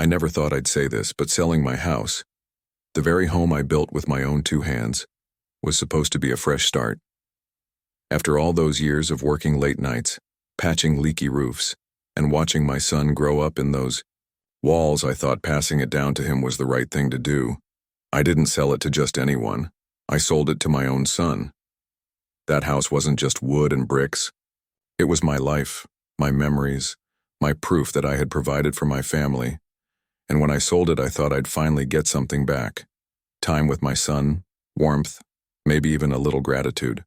never thought I'd say this, but selling my house, the very home I built with my own two hands, was supposed to be a fresh start. After all those years of working late nights, patching leaky roofs, and watching my son grow up in those walls, I thought passing it down to him was the right thing to do. I didn't sell it to just anyone. I sold it to my own son. That house wasn't just wood and bricks. It was my life, my memories, my proof that I had provided for my family. And when I sold it, I thought I'd finally get something back. Time with my son, warmth, maybe even a little gratitude.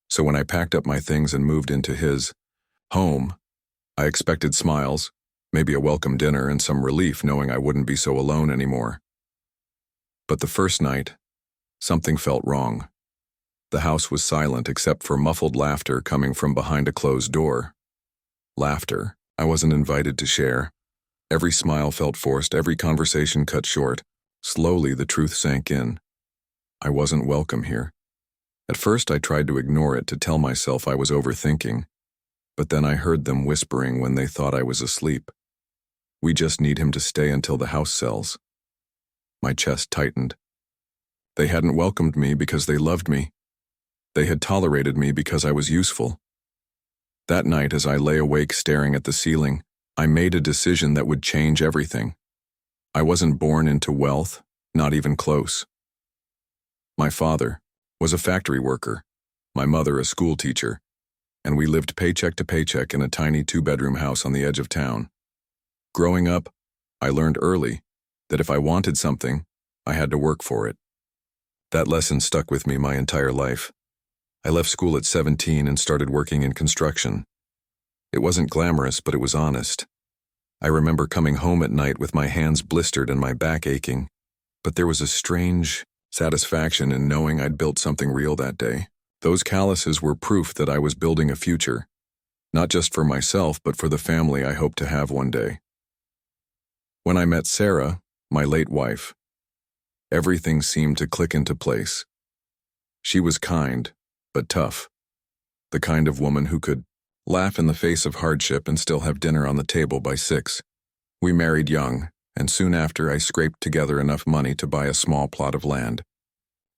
So when I packed up my things and moved into his home, I expected smiles, maybe a welcome dinner, and some relief knowing I wouldn't be so alone anymore. But the first night, something felt wrong. The house was silent except for muffled laughter coming from behind a closed door. Laughter I wasn't invited to share. Every smile felt forced, every conversation cut short. Slowly, the truth sank in. I wasn't welcome here. At first, I tried to ignore it, to tell myself I was overthinking. But then I heard them whispering when they thought I was asleep. "We just need him to stay until the house sells." My chest tightened. They hadn't welcomed me because they loved me. They had tolerated me because I was useful. That night, as I lay awake staring at the ceiling, I made a decision that would change everything. I wasn't born into wealth, not even close. My father was a factory worker, my mother a school teacher, and we lived paycheck to paycheck in a tiny two-bedroom house on the edge of town. Growing up, I learned early that if I wanted something, I had to work for it. That lesson stuck with me my entire life. I left school at 17 and started working in construction. It wasn't glamorous, but it was honest. I remember coming home at night with my hands blistered and my back aching, but there was a strange satisfaction in knowing I'd built something real that day. Those calluses were proof that I was building a future, not just for myself, but for the family I hoped to have one day. When I met Sarah, my late wife, everything seemed to click into place. She was kind, but tough. The kind of woman who could laugh in the face of hardship and still have dinner on the table by 6. We married young, and soon after I scraped together enough money to buy a small plot of land.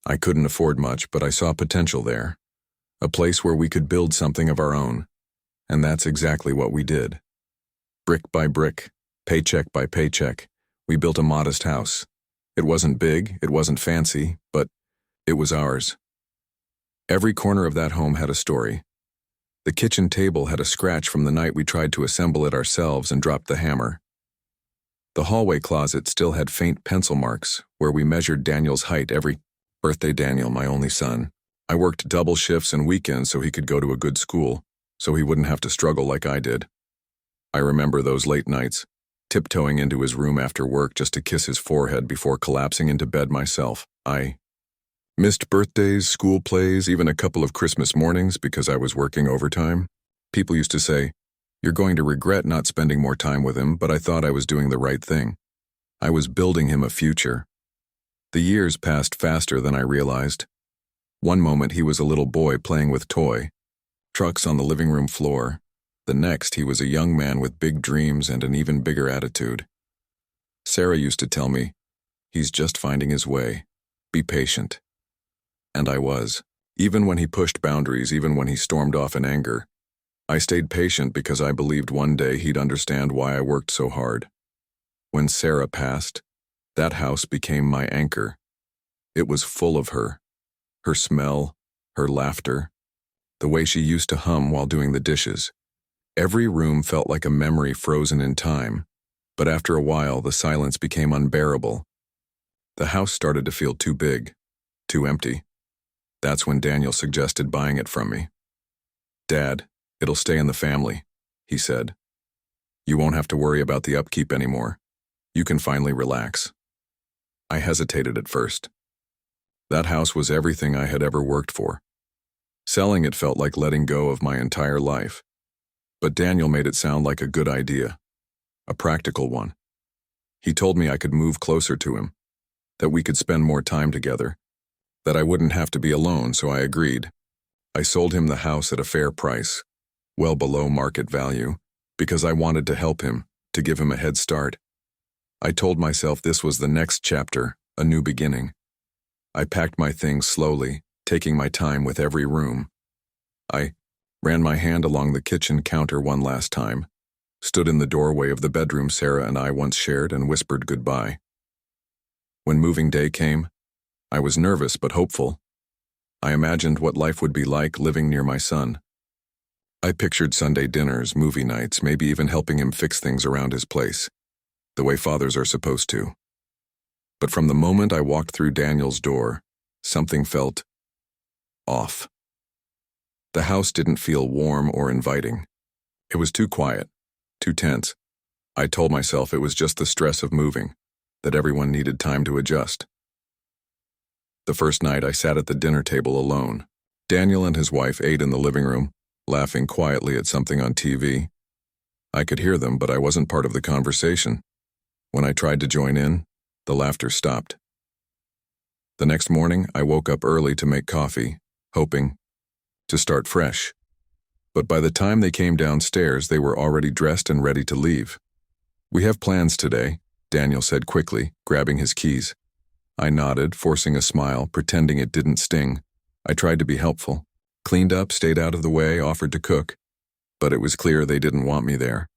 I couldn't afford much, but I saw potential there. A place where we could build something of our own. And that's exactly what we did. Brick by brick, paycheck by paycheck, we built a modest house. It wasn't big, it wasn't fancy, but it was ours. Every corner of that home had a story. The kitchen table had a scratch from the night we tried to assemble it ourselves and dropped the hammer. The hallway closet still had faint pencil marks where we measured Daniel's height every birthday. Daniel, my only son. I worked double shifts and weekends so he could go to a good school, so he wouldn't have to struggle like I did. I remember those late nights, tiptoeing into his room after work just to kiss his forehead before collapsing into bed myself. I missed birthdays, school plays, even a couple of Christmas mornings because I was working overtime. People used to say, "You're going to regret not spending more time with him," but I thought I was doing the right thing. I was building him a future. The years passed faster than I realized. One moment he was a little boy playing with toy trucks on the living room floor. The next he was a young man with big dreams and an even bigger attitude. Sarah used to tell me, "He's just finding his way. Be patient." And I was. Even when he pushed boundaries, even when he stormed off in anger, I stayed patient because I believed one day he'd understand why I worked so hard. When Sarah passed, that house became my anchor. It was full of her. Her smell, her laughter, the way she used to hum while doing the dishes. Every room felt like a memory frozen in time, but after a while the silence became unbearable. The house started to feel too big, too empty. That's when Daniel suggested buying it from me. "Dad, it'll stay in the family," he said. "You won't have to worry about the upkeep anymore. You can finally relax." I hesitated at first. That house was everything I had ever worked for. Selling it felt like letting go of my entire life. But Daniel made it sound like a good idea, a practical one. He told me I could move closer to him, that we could spend more time together, that I wouldn't have to be alone, so I agreed. I sold him the house at a fair price, well below market value, because I wanted to help him, to give him a head start. I told myself this was the next chapter, a new beginning. I packed my things slowly, taking my time with every room. I ran my hand along the kitchen counter one last time, stood in the doorway of the bedroom Sarah and I once shared, and whispered goodbye. When moving day came, I was nervous but hopeful. I imagined what life would be like living near my son. I pictured Sunday dinners, movie nights, maybe even helping him fix things around his place, the way fathers are supposed to. But from the moment I walked through Daniel's door, something felt off. The house didn't feel warm or inviting. It was too quiet, too tense. I told myself it was just the stress of moving, that everyone needed time to adjust. The first night I sat at the dinner table alone. Daniel and his wife ate in the living room, laughing quietly at something on TV. I could hear them, but I wasn't part of the conversation. When I tried to join in, the laughter stopped. The next morning, I woke up early to make coffee, hoping to start fresh. But by the time they came downstairs, they were already dressed and ready to leave. "We have plans today," Daniel said quickly, grabbing his keys. I nodded, forcing a smile, pretending it didn't sting. I tried to be helpful. Cleaned up, stayed out of the way, offered to cook. But it was clear they didn't want me there.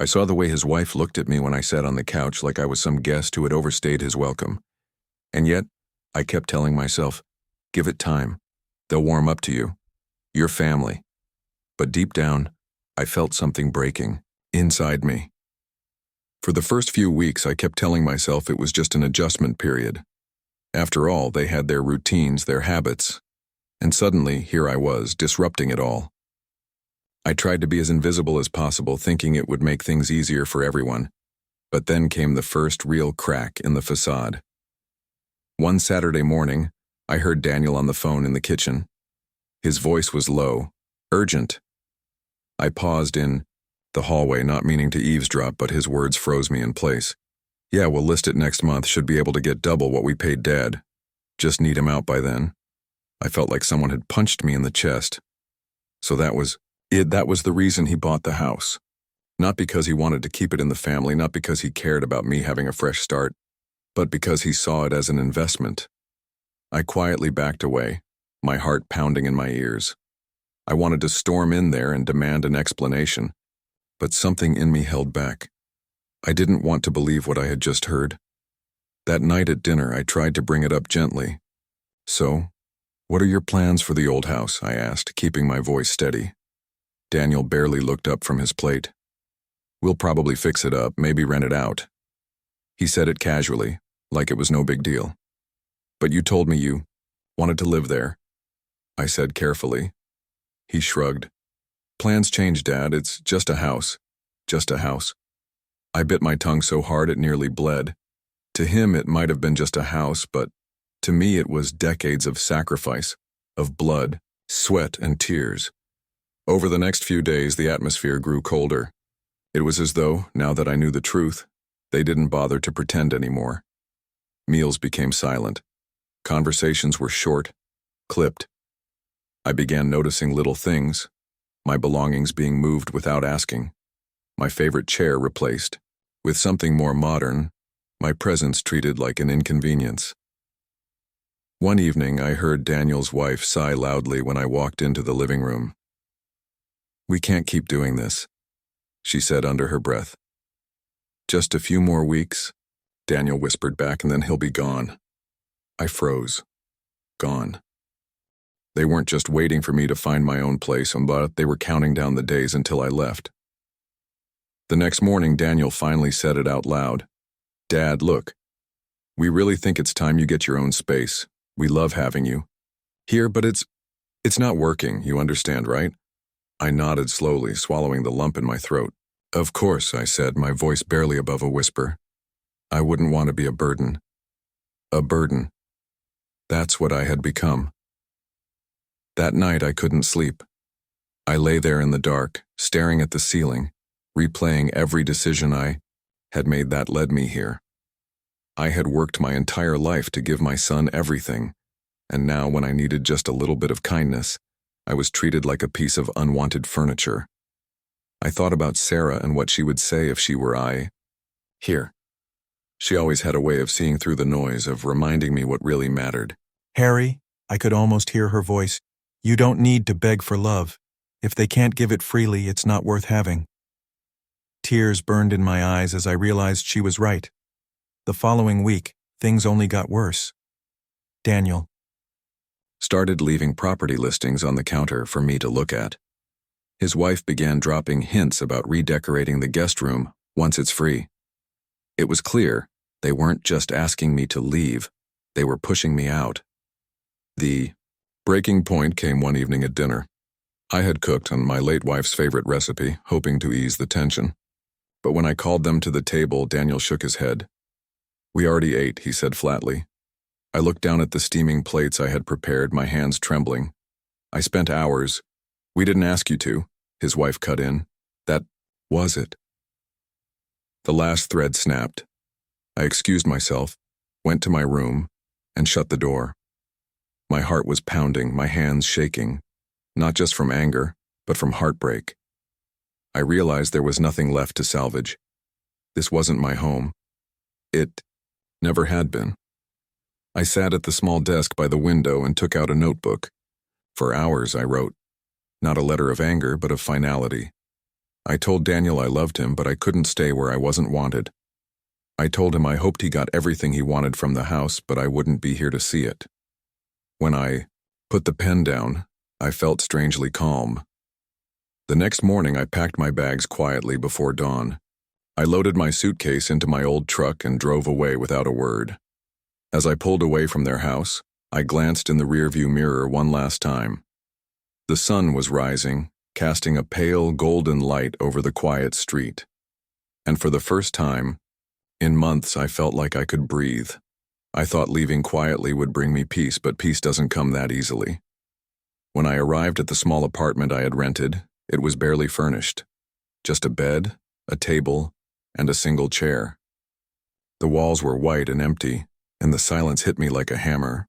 I saw the way his wife looked at me when I sat on the couch, like I was some guest who had overstayed his welcome. And yet, I kept telling myself, give it time. They'll warm up to you. Your family. But deep down, I felt something breaking, inside me. For the first few weeks, I kept telling myself it was just an adjustment period. After all, they had their routines, their habits. And suddenly, here I was, disrupting it all. I tried to be as invisible as possible, thinking it would make things easier for everyone. But then came the first real crack in the facade. One Saturday morning, I heard Daniel on the phone in the kitchen. His voice was low, urgent. I paused in the hallway, not meaning to eavesdrop, but his words froze me in place. "Yeah, we'll list it next month, should be able to get double what we paid Dad. Just need him out by then." I felt like someone had punched me in the chest. So that was it. That was the reason he bought the house. Not because he wanted to keep it in the family, not because he cared about me having a fresh start, but because he saw it as an investment. I quietly backed away, my heart pounding in my ears. I wanted to storm in there and demand an explanation, but something in me held back. I didn't want to believe what I had just heard. That night at dinner, I tried to bring it up gently. "So, what are your plans for the old house?" I asked, keeping my voice steady. Daniel barely looked up from his plate. "We'll probably fix it up, maybe rent it out." He said it casually, like it was no big deal. "But you told me you wanted to live there," I said carefully. He shrugged. "Plans change, Dad. It's just a house. Just a house." I bit my tongue so hard it nearly bled. To him, it might have been just a house, but to me it was decades of sacrifice, of blood, sweat, and tears. Over the next few days, the atmosphere grew colder. It was as though, now that I knew the truth, they didn't bother to pretend anymore. Meals became silent. Conversations were short, clipped. I began noticing little things, my belongings being moved without asking, my favorite chair replaced, with something more modern, my presence treated like an inconvenience. One evening, I heard Daniel's wife sigh loudly when I walked into the living room. "We can't keep doing this," she said under her breath. "Just a few more weeks," Daniel whispered back, "and then he'll be gone." I froze. Gone. They weren't just waiting for me to find my own place, but they were counting down the days until I left. The next morning, Daniel finally said it out loud. "Dad, look. We really think it's time you get your own space. We love having you here, but it's not working, you understand, right?" I nodded slowly, swallowing the lump in my throat. "Of course," I said, my voice barely above a whisper. "I wouldn't want to be a burden." A burden. That's what I had become. That night I couldn't sleep. I lay there in the dark, staring at the ceiling, replaying every decision I had made that led me here. I had worked my entire life to give my son everything, and now when I needed just a little bit of kindness, I was treated like a piece of unwanted furniture. I thought about Sarah and what she would say if she were here. She always had a way of seeing through the noise, of reminding me what really mattered. Harry, I could almost hear her voice. You don't need to beg for love. If they can't give it freely, it's not worth having. Tears burned in my eyes as I realized she was right. The following week, things only got worse. Daniel Started leaving property listings on the counter for me to look at. His wife began dropping hints about redecorating the guest room once it's free. It was clear they weren't just asking me to leave, they were pushing me out. The breaking point came one evening at dinner. I had cooked on my late wife's favorite recipe, hoping to ease the tension. But when I called them to the table, Daniel shook his head. We already ate, he said flatly. I looked down at the steaming plates I had prepared, my hands trembling. I spent hours. We didn't ask you to, his wife cut in. That was it. The last thread snapped. I excused myself, went to my room, and shut the door. My heart was pounding, my hands shaking, not just from anger, but from heartbreak. I realized there was nothing left to salvage. This wasn't my home. It never had been. I sat at the small desk by the window and took out a notebook. For hours I wrote, not a letter of anger, but of finality. I told Daniel I loved him, but I couldn't stay where I wasn't wanted. I told him I hoped he got everything he wanted from the house, but I wouldn't be here to see it. When I put the pen down, I felt strangely calm. The next morning I packed my bags quietly before dawn. I loaded my suitcase into my old truck and drove away without a word. As I pulled away from their house, I glanced in the rearview mirror one last time. The sun was rising, casting a pale golden light over the quiet street. And for the first time, in months, I felt like I could breathe. I thought leaving quietly would bring me peace, but peace doesn't come that easily. When I arrived at the small apartment I had rented, it was barely furnished. Just a bed, a table, and a single chair. The walls were white and empty, and the silence hit me like a hammer.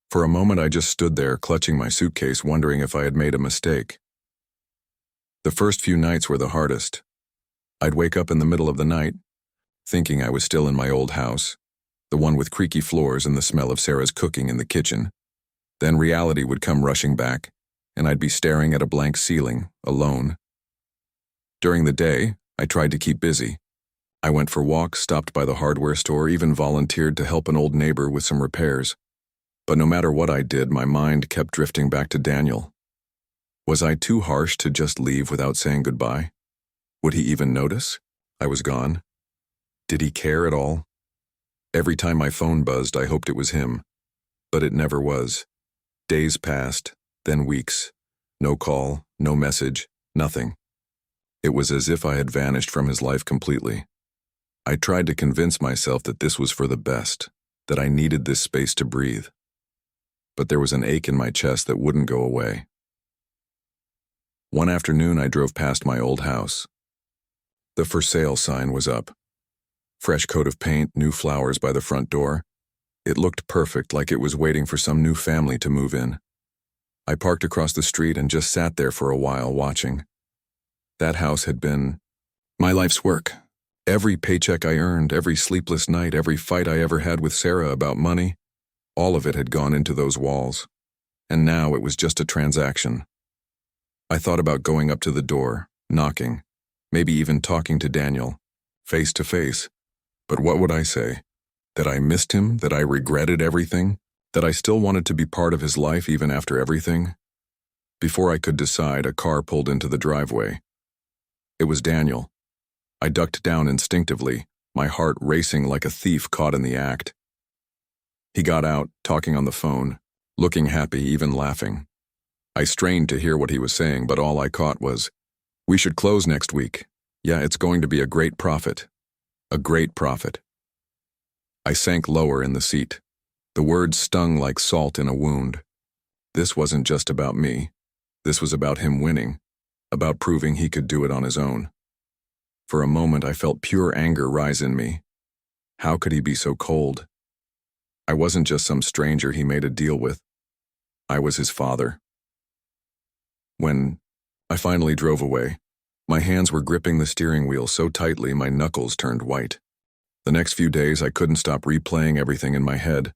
For a moment I just stood there, clutching my suitcase, wondering if I had made a mistake. The first few nights were the hardest. I'd wake up in the middle of the night, thinking I was still in my old house, the one with creaky floors and the smell of Sarah's cooking in the kitchen. Then reality would come rushing back, and I'd be staring at a blank ceiling, alone. During the day, I tried to keep busy. I went for walks, stopped by the hardware store, even volunteered to help an old neighbor with some repairs. But no matter what I did, my mind kept drifting back to Daniel. Was I too harsh to just leave without saying goodbye? Would he even notice I was gone? Did he care at all? Every time my phone buzzed, I hoped it was him. But it never was. Days passed, then weeks. No call, no message, nothing. It was as if I had vanished from his life completely. I tried to convince myself that this was for the best, that I needed this space to breathe. But there was an ache in my chest that wouldn't go away. One afternoon, I drove past my old house. The for sale sign was up. Fresh coat of paint, new flowers by the front door. It looked perfect, like it was waiting for some new family to move in. I parked across the street and just sat there for a while, watching. That house had been my life's work. Every paycheck I earned, every sleepless night, every fight I ever had with Sarah about money, all of it had gone into those walls. And now it was just a transaction. I thought about going up to the door, knocking, maybe even talking to Daniel, face to face. But what would I say? That I missed him, that I regretted everything, that I still wanted to be part of his life even after everything? Before I could decide, a car pulled into the driveway. It was Daniel. I ducked down instinctively, my heart racing like a thief caught in the act. He got out, talking on the phone, looking happy, even laughing. I strained to hear what he was saying, but all I caught was, "We should close next week. Yeah, it's going to be a great profit. A great profit." I sank lower in the seat. The words stung like salt in a wound. This wasn't just about me. This was about him winning, about proving he could do it on his own. For a moment, I felt pure anger rise in me. How could he be so cold? I wasn't just some stranger he made a deal with. I was his father. When I finally drove away, my hands were gripping the steering wheel so tightly my knuckles turned white. The The next few days, I couldn't stop replaying everything in my head.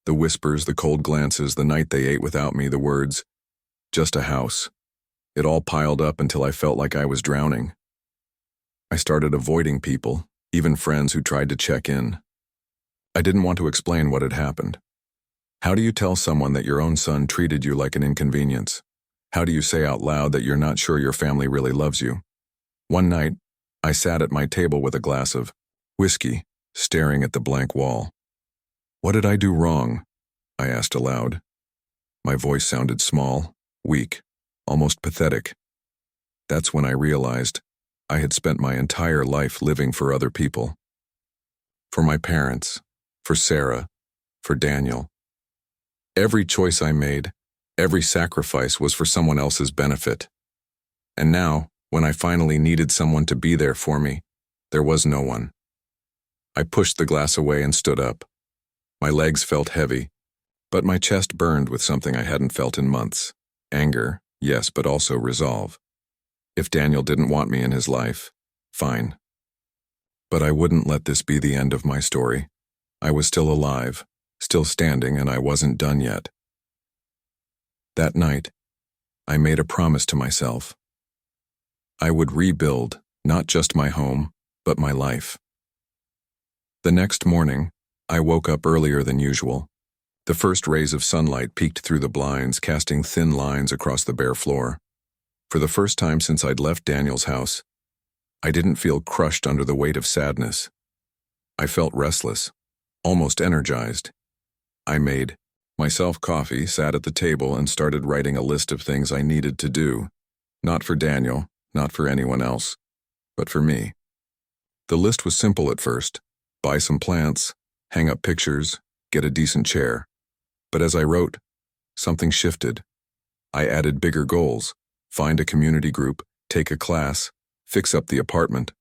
The whispers, the cold glances, the night they ate without me, the words, just a house. It all piled up until I felt like I was drowning. I started avoiding people, even friends who tried to check in. I didn't want to explain what had happened. How do you tell someone that your own son treated you like an inconvenience? How do you say out loud that you're not sure your family really loves you? One night, I sat at my table with a glass of whiskey, staring at the blank wall. What did I do wrong? I asked aloud. My voice sounded small, weak, almost pathetic. That's when I realized I had spent my entire life living for other people. For my parents, for Sarah, for Daniel. Every choice I made, every sacrifice was for someone else's benefit. And now, when I finally needed someone to be there for me, there was no one. I pushed the glass away and stood up. My legs felt heavy, but my chest burned with something I hadn't felt in months. Anger, yes, but also resolve. If Daniel didn't want me in his life, fine. But I wouldn't let this be the end of my story. I was still alive, still standing, and I wasn't done yet. That night, I made a promise to myself. I would rebuild not just my home, but my life. The next morning, I woke up earlier than usual. The first rays of sunlight peeked through the blinds, casting thin lines across the bare floor. For the first time since I'd left Daniel's house, I didn't feel crushed under the weight of sadness. I felt restless, almost energized. I made myself coffee, sat at the table, and started writing a list of things I needed to do. Not for Daniel, not for anyone else, but for me. The list was simple at first. Buy some plants, hang up pictures, get a decent chair. But as I wrote, something shifted. I added bigger goals. Find a community group, take a class, fix up the apartment.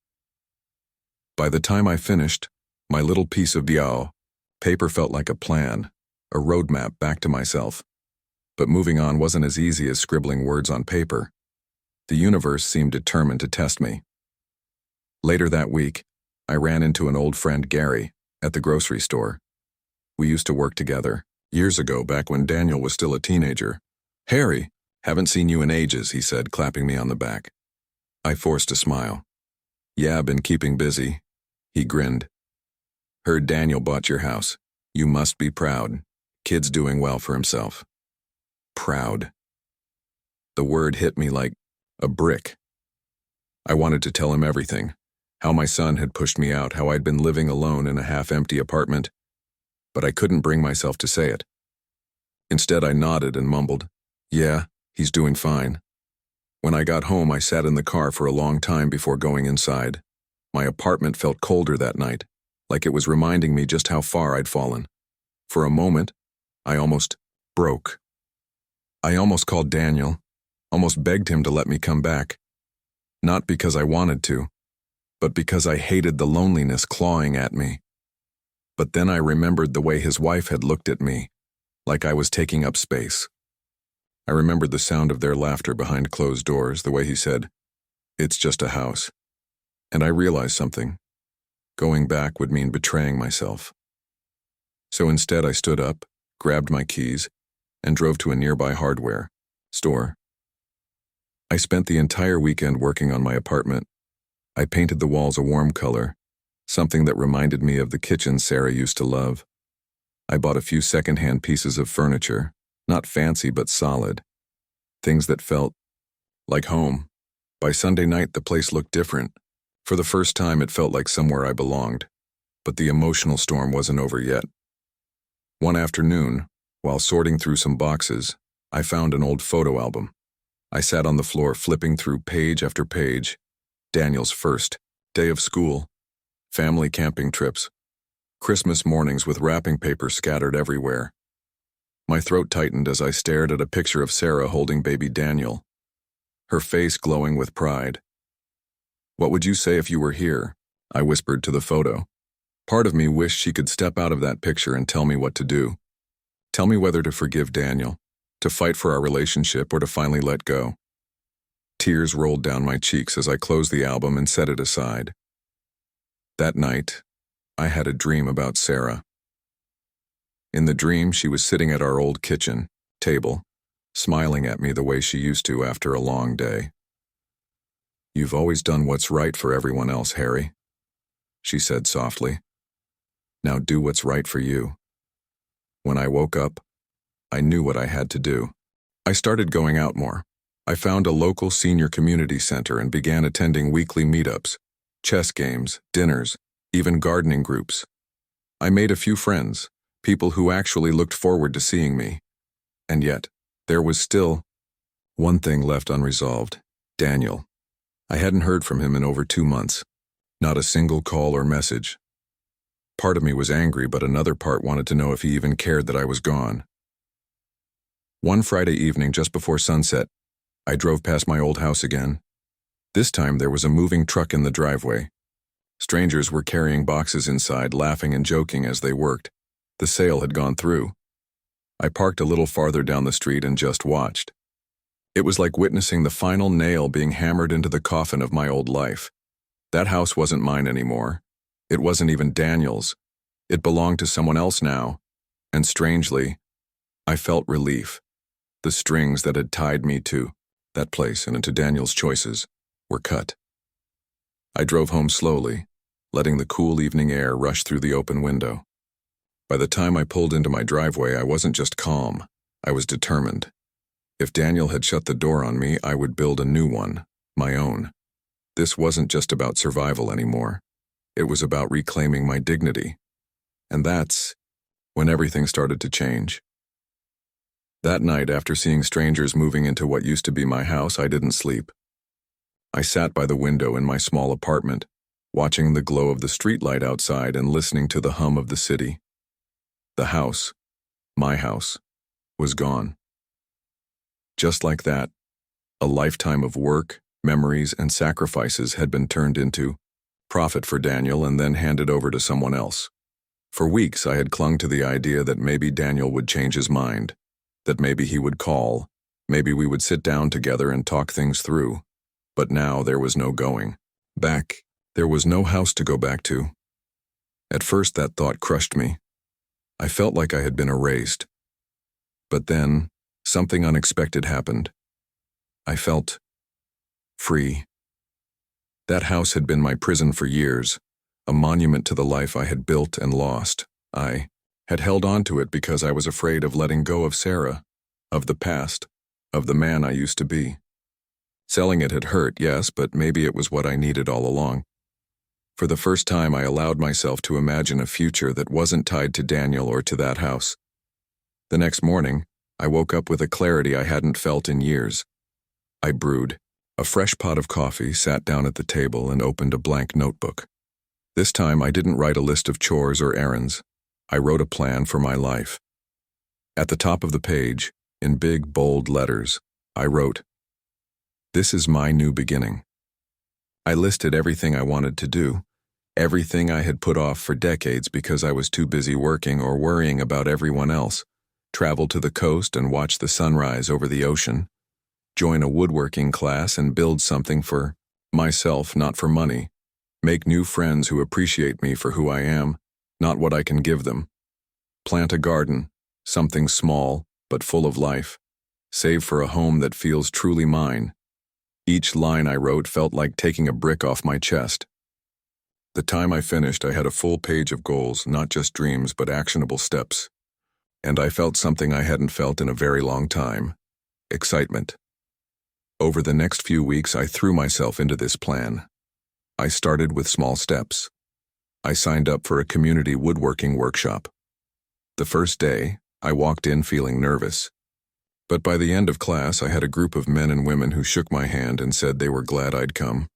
By the time I finished, my little piece of paper felt like a plan, a roadmap back to myself. But moving on wasn't as easy as scribbling words on paper. The universe seemed determined to test me. Later that week, I ran into an old friend, Gary, at the grocery store. We used to work together, years ago, back when Daniel was still a teenager. "Harry, haven't seen you in ages," he said, clapping me on the back. I forced a smile. "Yeah, been keeping busy." He grinned. "Heard Daniel bought your house. You must be proud. Kid's doing well for himself." Proud. The word hit me like a brick. I wanted to tell him everything. How my son had pushed me out, how I'd been living alone in a half-empty apartment. But I couldn't bring myself to say it. Instead, I nodded and mumbled, "Yeah, he's doing fine." When I got home, I sat in the car for a long time before going inside. My apartment felt colder that night, like it was reminding me just how far I'd fallen. For a moment, I almost broke. I almost called Daniel, almost begged him to let me come back. Not because I wanted to, but because I hated the loneliness clawing at me. But then I remembered the way his wife had looked at me, like I was taking up space. I remembered the sound of their laughter behind closed doors, the way he said, "It's just a house." And I realized something. Going back would mean betraying myself. So instead I stood up, grabbed my keys, and drove to a nearby hardware store. I spent the entire weekend working on my apartment. I painted the walls a warm color, something that reminded me of the kitchen Sarah used to love. I bought a few secondhand pieces of furniture, not fancy but solid. Things that felt like home. By Sunday night, the place looked different. For the first time, it felt like somewhere I belonged. But the emotional storm wasn't over yet. One afternoon, while sorting through some boxes, I found an old photo album. I sat on the floor flipping through page after page. Daniel's first day of school, family camping trips, Christmas mornings with wrapping paper scattered everywhere. My throat tightened as I stared at a picture of Sarah holding baby Daniel, her face glowing with pride. "What would you say if you were here?" I whispered to the photo. Part of me wished she could step out of that picture and tell me what to do. Tell me whether to forgive Daniel, to fight for our relationship, or to finally let go. Tears rolled down my cheeks as I closed the album and set it aside. That night, I had a dream about Sarah. In the dream, she was sitting at our old kitchen table, smiling at me the way she used to after a long day. "You've always done what's right for everyone else, Harry," she said softly. "Now do what's right for you." When I woke up, I knew what I had to do. I started going out more. I found a local senior community center and began attending weekly meetups, chess games, dinners, even gardening groups. I made a few friends, people who actually looked forward to seeing me. And yet, there was still one thing left unresolved: Daniel. I hadn't heard from him in over 2 months. Not a single call or message. Part of me was angry, but another part wanted to know if he even cared that I was gone. One Friday evening, just before sunset, I drove past my old house again. This time there was a moving truck in the driveway. Strangers were carrying boxes inside, laughing and joking as they worked. The sale had gone through. I parked a little farther down the street and just watched. It was like witnessing the final nail being hammered into the coffin of my old life. That house wasn't mine anymore. It wasn't even Daniel's. It belonged to someone else now. And strangely, I felt relief. The strings that had tied me to that place and into Daniel's choices were cut. I drove home slowly, letting the cool evening air rush through the open window. By the time I pulled into my driveway, I wasn't just calm, I was determined. If Daniel had shut the door on me, I would build a new one, my own. This wasn't just about survival anymore. It was about reclaiming my dignity. And that's when everything started to change. That night, after seeing strangers moving into what used to be my house, I didn't sleep. I sat by the window in my small apartment, watching the glow of the streetlight outside and listening to the hum of the city. The house, my house, was gone. Just like that, a lifetime of work, memories, and sacrifices had been turned into profit for Daniel and then handed over to someone else. For weeks, I had clung to the idea that maybe Daniel would change his mind, that maybe he would call, maybe we would sit down together and talk things through. But now there was no going back. There was no house to go back to. At first, that thought crushed me. I felt like I had been erased. But then, something unexpected happened. I felt free. That house had been my prison for years, a monument to the life I had built and lost. I had held on to it because I was afraid of letting go of Sarah, of the past, of the man I used to be. Selling it had hurt, yes, but maybe it was what I needed all along. For the first time, I allowed myself to imagine a future that wasn't tied to Daniel or to that house. The next morning, I woke up with a clarity I hadn't felt in years. I brewed a fresh pot of coffee, sat down at the table, and opened a blank notebook. This time, I didn't write a list of chores or errands. I wrote a plan for my life. At the top of the page, in big, bold letters, I wrote, "This is my new beginning." I listed everything I wanted to do, everything I had put off for decades because I was too busy working or worrying about everyone else. Travel to the coast and watch the sunrise over the ocean. Join a woodworking class and build something for myself, not for money. Make new friends who appreciate me for who I am, not what I can give them. Plant a garden, something small but full of life. Save for a home that feels truly mine. Each line I wrote felt like taking a brick off my chest. The time I finished, I had a full page of goals, not just dreams but actionable steps. And I felt something I hadn't felt in a very long time: excitement. Over the next few weeks, I threw myself into this plan. I started with small steps. I signed up for a community woodworking workshop. The first day, I walked in feeling nervous. But by the end of class, I had a group of men and women who shook my hand and said they were glad I'd come.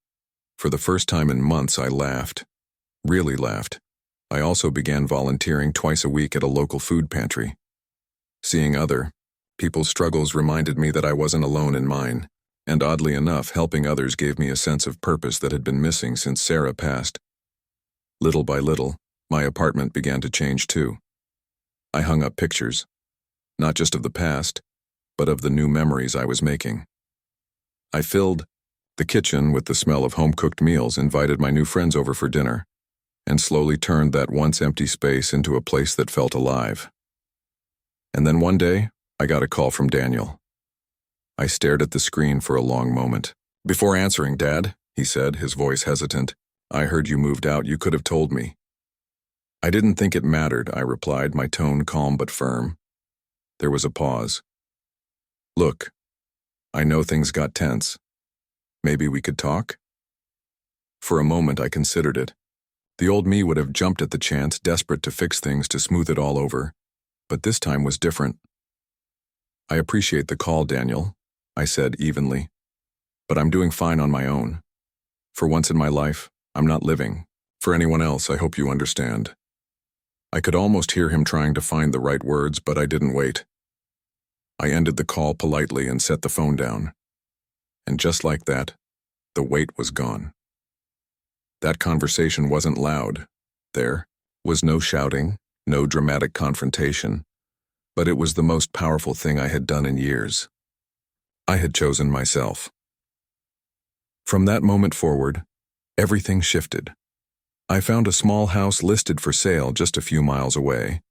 For the first time in months, I laughed. Really laughed. I also began volunteering twice a week at a local food pantry. Seeing other people's struggles reminded me that I wasn't alone in mine. And oddly enough, helping others gave me a sense of purpose that had been missing since Sarah passed. Little by little, my apartment began to change too. I hung up pictures, not just of the past, but of the new memories I was making. I filled the kitchen with the smell of home-cooked meals, invited my new friends over for dinner. and slowly turned that once empty space into a place that felt alive. And then one day, I got a call from Daniel. I stared at the screen for a long moment. "Before answering, Dad," he said, his voice hesitant, "I heard you moved out. You could have told me." "I didn't think it mattered," I replied, my tone calm but firm. There was a pause. "Look, I know things got tense. Maybe we could talk?" For a moment, I considered it. The old me would have jumped at the chance, desperate to fix things, to smooth it all over. But this time was different. "I appreciate the call, Daniel," I said evenly. "But I'm doing fine on my own. For once in my life, I'm not living. For anyone else, I hope you understand." I could almost hear him trying to find the right words, but I didn't wait. I ended the call politely and set the phone down. And just like that, the weight was gone. That conversation wasn't loud. There was no shouting, no dramatic confrontation, but it was the most powerful thing I had done in years. I had chosen myself. From that moment forward, everything shifted. I found a small house listed for sale just a few miles away.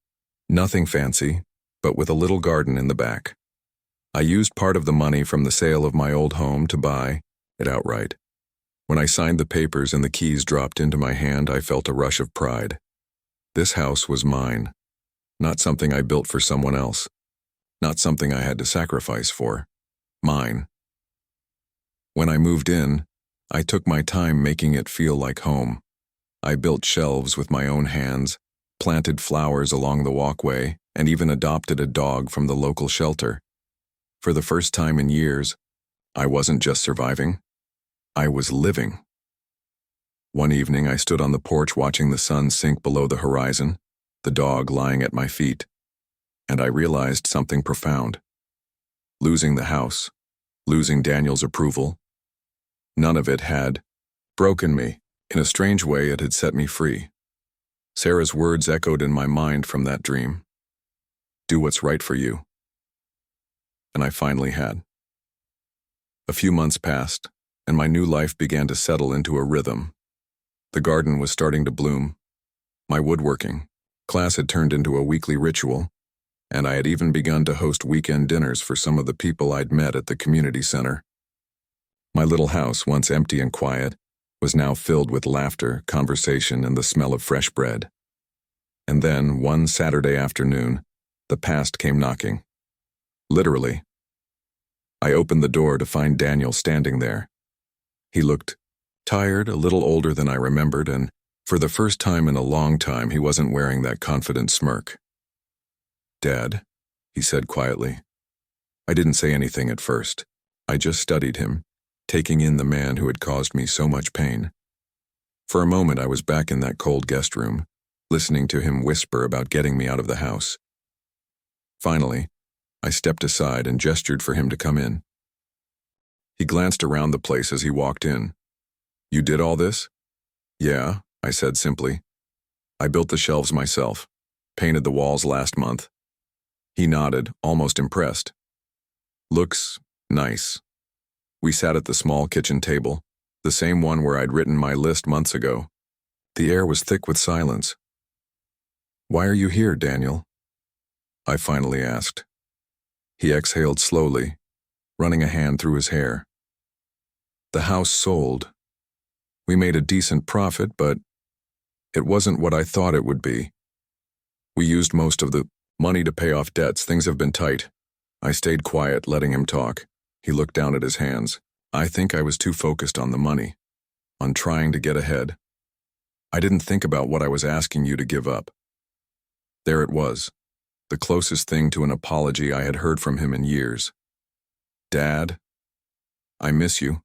Nothing fancy, but with a little garden in the back. I used part of the money from the sale of my old home to buy it outright. When I signed the papers and the keys dropped into my hand, I felt a rush of pride. This house was mine, not something I built for someone else, not something I had to sacrifice for. Mine. When I moved in, I took my time making it feel like home. I built shelves with my own hands, planted flowers along the walkway, and even adopted a dog from the local shelter. For the first time in years, I wasn't just surviving, I was living. One evening, I stood on the porch watching the sun sink below the horizon, the dog lying at my feet, and I realized something profound. Losing the house, losing Daniel's approval, none of it had broken me. In a strange way, it had set me free. Sarah's words echoed in my mind from that dream. "Do what's right for you." And I finally had. A few months passed, and my new life began to settle into a rhythm. The garden was starting to bloom. My woodworking class had turned into a weekly ritual, and I had even begun to host weekend dinners for some of the people I'd met at the community center. My little house, once empty and quiet, was now filled with laughter, conversation, and the smell of fresh bread. And then, one Saturday afternoon, the past came knocking. Literally. I opened the door to find Daniel standing there. He looked tired, a little older than I remembered, and for the first time in a long time, he wasn't wearing that confident smirk. "Dad," he said quietly. I didn't say anything at first. I just studied him, taking in the man who had caused me so much pain. For a moment, I was back in that cold guest room, listening to him whisper about getting me out of the house. Finally, I stepped aside and gestured for him to come in. He glanced around the place as he walked in. "You did all this?" "Yeah," I said simply. "I built the shelves myself, painted the walls last month." He nodded, almost impressed. "Looks nice." We sat at the small kitchen table, the same one where I'd written my list months ago. The air was thick with silence. "Why are you here, Daniel?" I finally asked. He exhaled slowly, running a hand through his hair. "The house sold. We made a decent profit, but it wasn't what I thought it would be. We used most of the money to pay off debts. Things have been tight." I stayed quiet, letting him talk. He looked down at his hands. "I think I was too focused on the money, on trying to get ahead. I didn't think about what I was asking you to give up." There it was, the closest thing to an apology I had heard from him in years. "Dad, I miss you,"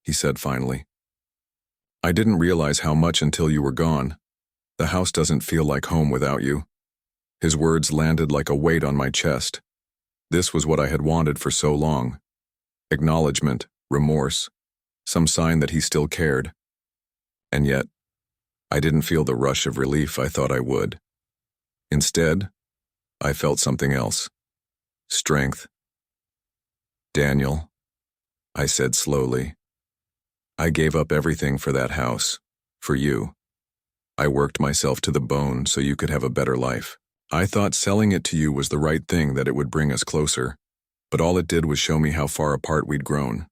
he said finally. "I didn't realize how much until you were gone. The house doesn't feel like home without you." His words landed like a weight on my chest. This was what I had wanted for so long. Acknowledgement, remorse, some sign that he still cared. And yet, I didn't feel the rush of relief I thought I would. Instead, I felt something else. Strength. "Daniel," I said slowly, "I gave up everything for that house, for you. I worked myself to the bone so you could have a better life. I thought selling it to you was the right thing, that it would bring us closer, but all it did was show me how far apart we'd grown."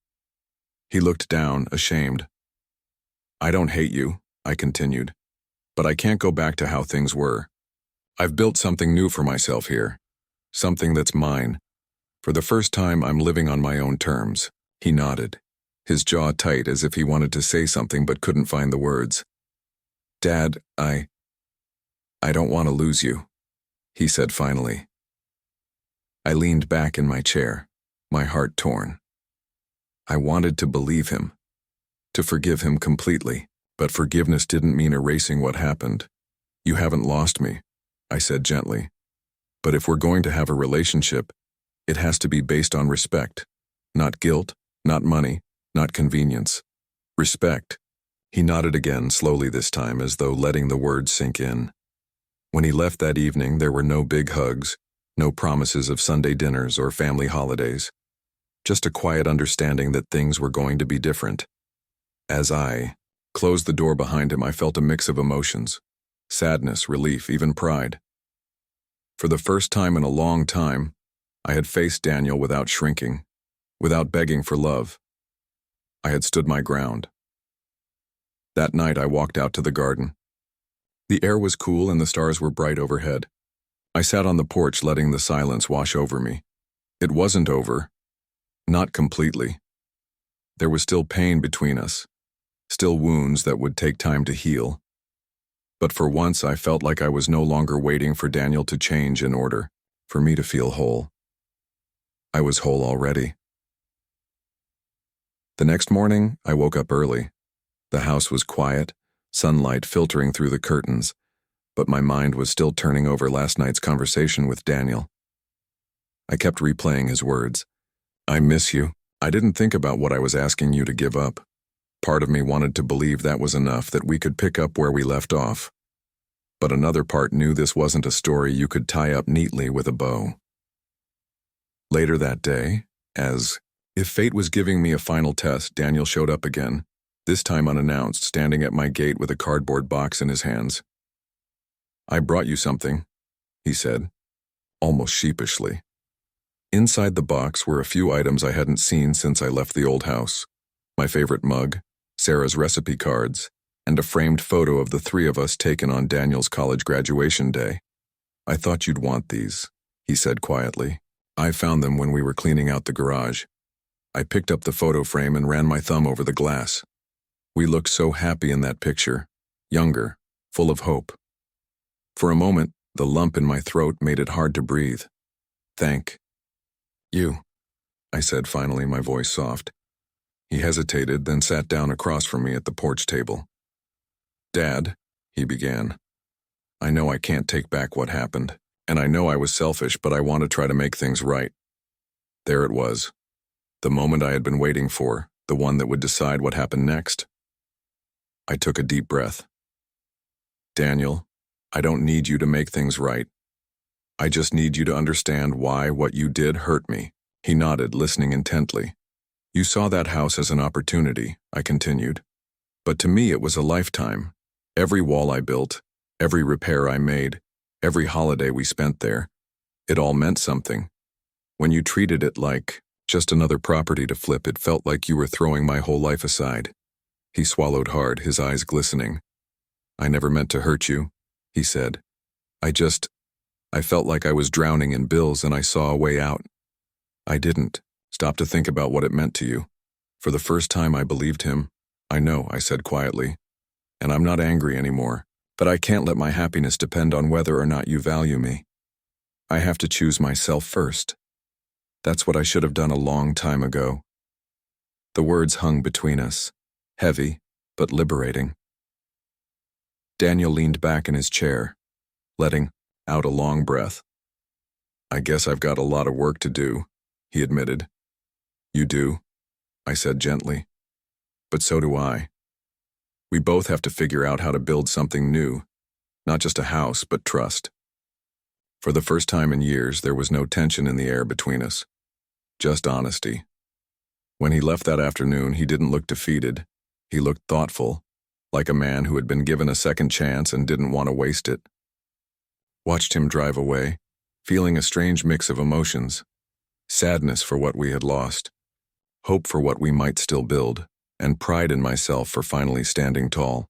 He looked down, ashamed. "I don't hate you," I continued, "but I can't go back to how things were. I've built something new for myself here, something that's mine. For the first time, I'm living on my own terms." He nodded, his jaw tight as if he wanted to say something but couldn't find the words. "Dad, I don't want to lose you," he said finally. I leaned back in my chair, my heart torn. I wanted to believe him, to forgive him completely, but forgiveness didn't mean erasing what happened. "You haven't lost me," I said gently. "But if we're going to have a relationship, it has to be based on respect. Not guilt, not money, not convenience. Respect." He nodded again, slowly this time, as though letting the words sink in. When he left that evening, there were no big hugs, no promises of Sunday dinners or family holidays. Just a quiet understanding that things were going to be different. As I closed the door behind him, I felt a mix of emotions: sadness, relief, even pride. For the first time in a long time, I had faced Daniel without shrinking, without begging for love. I had stood my ground. That night, I walked out to the garden. The air was cool and the stars were bright overhead. I sat on the porch, letting the silence wash over me. It wasn't over. Not completely. There was still pain between us, still wounds that would take time to heal. But for once, I felt like I was no longer waiting for Daniel to change in order for me to feel whole. I was whole already. The next morning, I woke up early. The house was quiet, sunlight filtering through the curtains, but my mind was still turning over last night's conversation with Daniel. I kept replaying his words. "I miss you." I didn't think about what I was asking you to give up. Part of me wanted to believe that was enough, that we could pick up where we left off. But another part knew this wasn't a story you could tie up neatly with a bow. Later that day, as if fate was giving me a final test, Daniel showed up again, this time unannounced, standing at my gate with a cardboard box in his hands. "I brought you something," he said, almost sheepishly. Inside the box were a few items I hadn't seen since I left the old house: my favorite mug, Sarah's recipe cards, and a framed photo of the three of us taken on Daniel's college graduation day. "I thought you'd want these," he said quietly. "I found them when we were cleaning out the garage." I picked up the photo frame and ran my thumb over the glass. We looked so happy in that picture, younger, full of hope. For a moment, the lump in my throat made it hard to breathe. "Thank you," I said finally, my voice soft. He hesitated, then sat down across from me at the porch table. "Dad," he began, "I know I can't take back what happened, and I know I was selfish, but I want to try to make things right." There it was, the moment I had been waiting for, the one that would decide what happened next. I took a deep breath. "Daniel, I don't need you to make things right. I just need you to understand why what you did hurt me." He nodded, listening intently. "You saw that house as an opportunity," I continued. "But to me it was a lifetime. Every wall I built, every repair I made, every holiday we spent there, it all meant something. When you treated it like just another property to flip, it felt like you were throwing my whole life aside." He swallowed hard, his eyes glistening. "I never meant to hurt you," he said. I felt like I was drowning in bills and I saw a way out. I didn't stop to think about what it meant to you. For the first time, I believed him. "I know," I said quietly, "and I'm not angry anymore, but I can't let my happiness depend on whether or not you value me. I have to choose myself first. That's what I should have done a long time ago." The words hung between us, heavy but liberating. Daniel leaned back in his chair, letting out a long breath. "I guess I've got a lot of work to do," he admitted. "You do," I said gently. "But so do I. We both have to figure out how to build something new, not just a house, but trust." For the first time in years, there was no tension in the air between us, just honesty. When he left that afternoon, he didn't look defeated. He looked thoughtful, like a man who had been given a second chance and didn't want to waste it. Watched him drive away, feeling a strange mix of emotions, sadness for what we had lost, hope for what we might still build, and pride in myself for finally standing tall.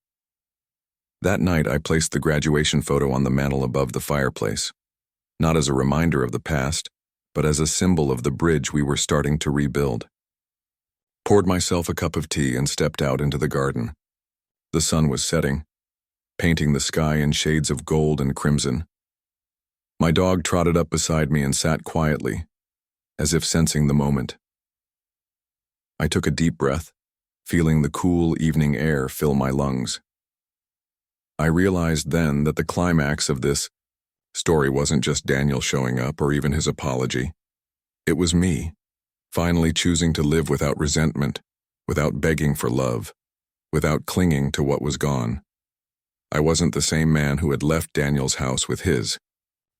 That night, I placed the graduation photo on the mantel above the fireplace, not as a reminder of the past, but as a symbol of the bridge we were starting to rebuild. Poured myself a cup of tea and stepped out into the garden. The sun was setting, painting the sky in shades of gold and crimson. My dog trotted up beside me and sat quietly, as if sensing the moment. I took a deep breath, feeling the cool evening air fill my lungs. I realized then that the climax of this story wasn't just Daniel showing up or even his apology. It was me, finally choosing to live without resentment, without begging for love, without clinging to what was gone. I wasn't the same man who had left Daniel's house with his.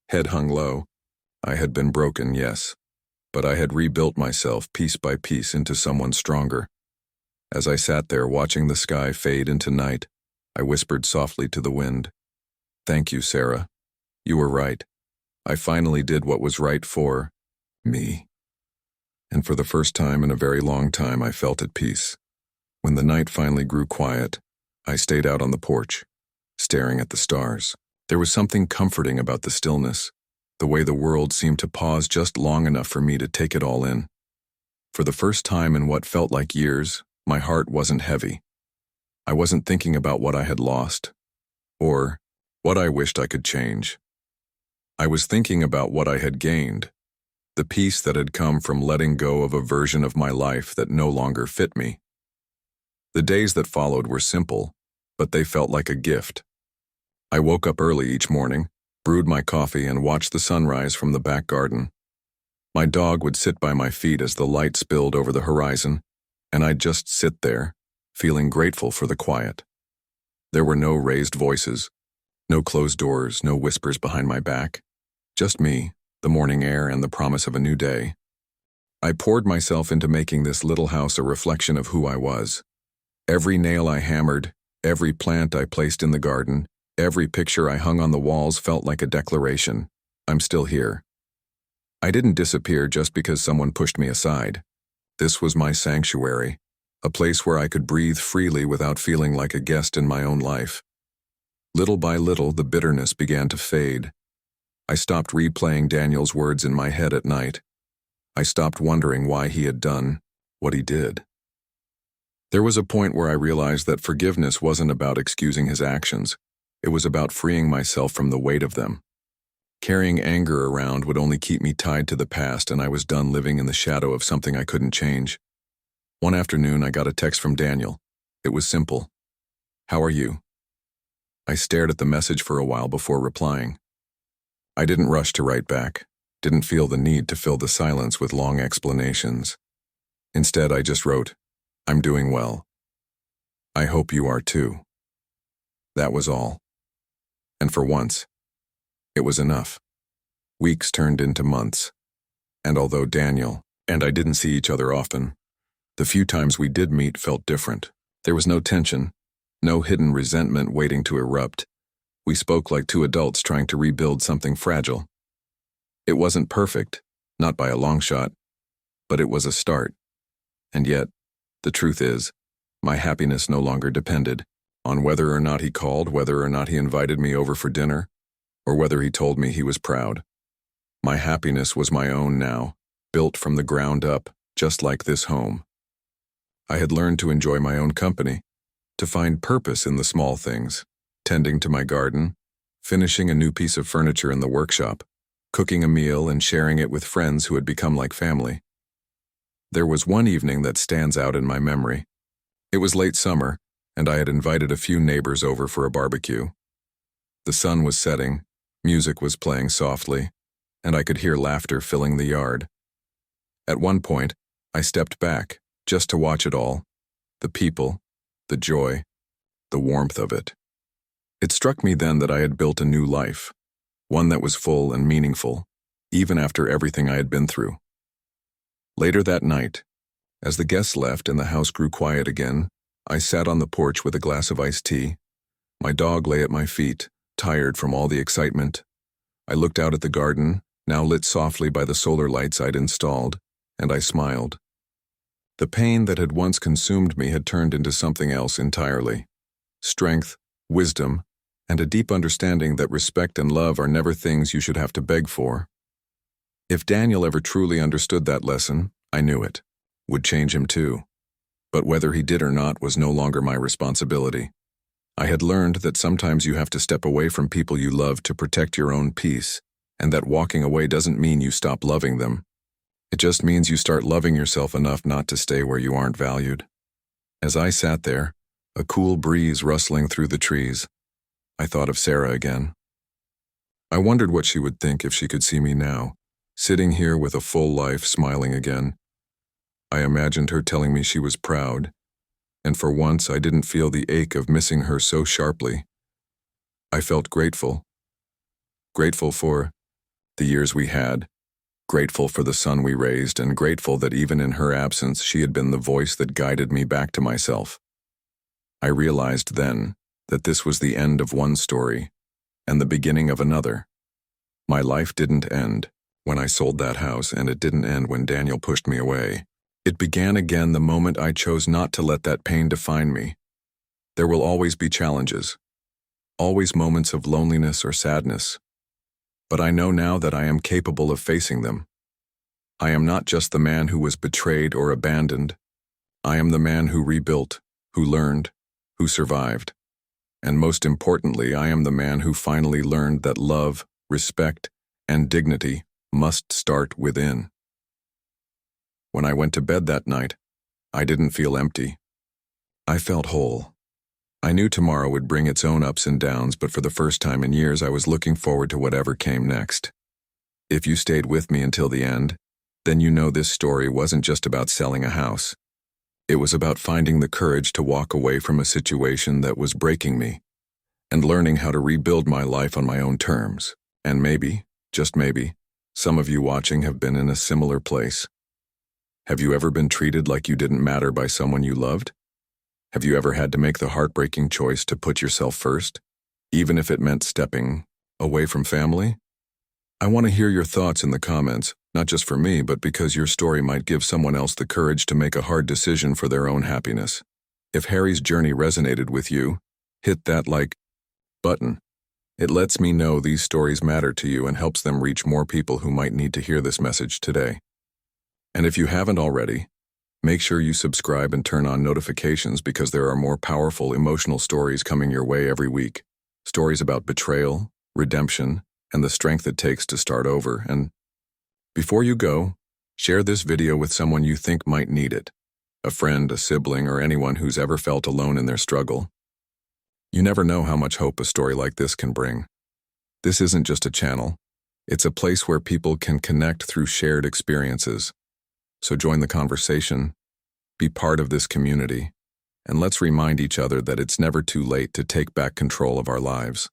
Head hung low. I had been broken, yes, but I had rebuilt myself piece by piece into someone stronger. As I sat there watching the sky fade into night, I whispered softly to the wind, "Thank you, Sarah. You were right. I finally did what was right for me." And for the first time in a very long time, I felt at peace. When the night finally grew quiet, I stayed out on the porch, staring at the stars. There was something comforting about the stillness, the way the world seemed to pause just long enough for me to take it all in. For the first time in what felt like years, my heart wasn't heavy. I wasn't thinking about what I had lost, or what I wished I could change. I was thinking about what I had gained, the peace that had come from letting go of a version of my life that no longer fit me. The days that followed were simple, but they felt like a gift. I woke up early each morning, brewed my coffee, and watched the sunrise from the back garden. My dog would sit by my feet as the light spilled over the horizon, and I'd just sit there, feeling grateful for the quiet. There were no raised voices, no closed doors, no whispers behind my back. Just me, the morning air, and the promise of a new day. I poured myself into making this little house a reflection of who I was. Every nail I hammered, every plant I placed in the garden, every picture I hung on the walls felt like a declaration. I'm still here. I didn't disappear just because someone pushed me aside. This was my sanctuary, a place where I could breathe freely without feeling like a guest in my own life. Little by little, the bitterness began to fade. I stopped replaying Daniel's words in my head at night. I stopped wondering why he had done what he did. There was a point where I realized that forgiveness wasn't about excusing his actions. It was about freeing myself from the weight of them. Carrying anger around would only keep me tied to the past, and I was done living in the shadow of something I couldn't change. One afternoon, I got a text from Daniel. It was simple. "How are you?" I stared at the message for a while before replying. I didn't rush to write back, didn't feel the need to fill the silence with long explanations. Instead, I just wrote, "I'm doing well. I hope you are too." That was all. And for once, it was enough. Weeks turned into months, and although Daniel and I didn't see each other often, the few times we did meet felt different. There was no tension, no hidden resentment waiting to erupt. We spoke like two adults trying to rebuild something fragile. It wasn't perfect, not by a long shot, but it was a start. And yet, the truth is, my happiness no longer depended on whether or not he called, whether or not he invited me over for dinner, or whether he told me he was proud. My happiness was my own now, built from the ground up, just like this home. I had learned to enjoy my own company, to find purpose in the small things, tending to my garden, finishing a new piece of furniture in the workshop, cooking a meal and sharing it with friends who had become like family. There was one evening that stands out in my memory. It was late summer, and I had invited a few neighbors over for a barbecue. The sun was setting, music was playing softly, and I could hear laughter filling the yard. At one point, I stepped back, just to watch it all, the people, the joy, the warmth of it. It struck me then that I had built a new life, one that was full and meaningful, even after everything I had been through. Later that night, as the guests left and the house grew quiet again, I sat on the porch with a glass of iced tea. My dog lay at my feet, tired from all the excitement. I looked out at the garden, now lit softly by the solar lights I'd installed, and I smiled. The pain that had once consumed me had turned into something else entirely. Strength, wisdom, and a deep understanding that respect and love are never things you should have to beg for. If Daniel ever truly understood that lesson, I knew it would change him too. But whether he did or not was no longer my responsibility. I had learned that sometimes you have to step away from people you love to protect your own peace, and that walking away doesn't mean you stop loving them. It just means you start loving yourself enough not to stay where you aren't valued. As I sat there, a cool breeze rustling through the trees, I thought of Sarah again. I wondered what she would think if she could see me now, sitting here with a full life, smiling again. I imagined her telling me she was proud, and for once I didn't feel the ache of missing her so sharply. I felt grateful. Grateful for the years we had, grateful for the son we raised, and grateful that even in her absence she had been the voice that guided me back to myself. I realized then that this was the end of one story and the beginning of another. My life didn't end when I sold that house, and it didn't end when Daniel pushed me away. It began again the moment I chose not to let that pain define me. There will always be challenges, always moments of loneliness or sadness. But I know now that I am capable of facing them. I am not just the man who was betrayed or abandoned. I am the man who rebuilt, who learned, who survived. And most importantly, I am the man who finally learned that love, respect, and dignity must start within. When I went to bed that night, I didn't feel empty. I felt whole. I knew tomorrow would bring its own ups and downs, but for the first time in years I was looking forward to whatever came next. If you stayed with me until the end, then you know this story wasn't just about selling a house. It was about finding the courage to walk away from a situation that was breaking me, and learning how to rebuild my life on my own terms. And maybe, just maybe, some of you watching have been in a similar place. Have you ever been treated like you didn't matter by someone you loved? Have you ever had to make the heartbreaking choice to put yourself first, even if it meant stepping away from family? I want to hear your thoughts in the comments, not just for me, but because your story might give someone else the courage to make a hard decision for their own happiness. If Harry's journey resonated with you, hit that like button. It lets me know these stories matter to you and helps them reach more people who might need to hear this message today. And if you haven't already, make sure you subscribe and turn on notifications, because there are more powerful emotional stories coming your way every week. Stories about betrayal, redemption, and the strength it takes to start over. And before you go, share this video with someone you think might need it. A friend, a sibling, or anyone who's ever felt alone in their struggle. You never know how much hope a story like this can bring. This isn't just a channel. It's a place where people can connect through shared experiences. So join the conversation, be part of this community, and let's remind each other that it's never too late to take back control of our lives.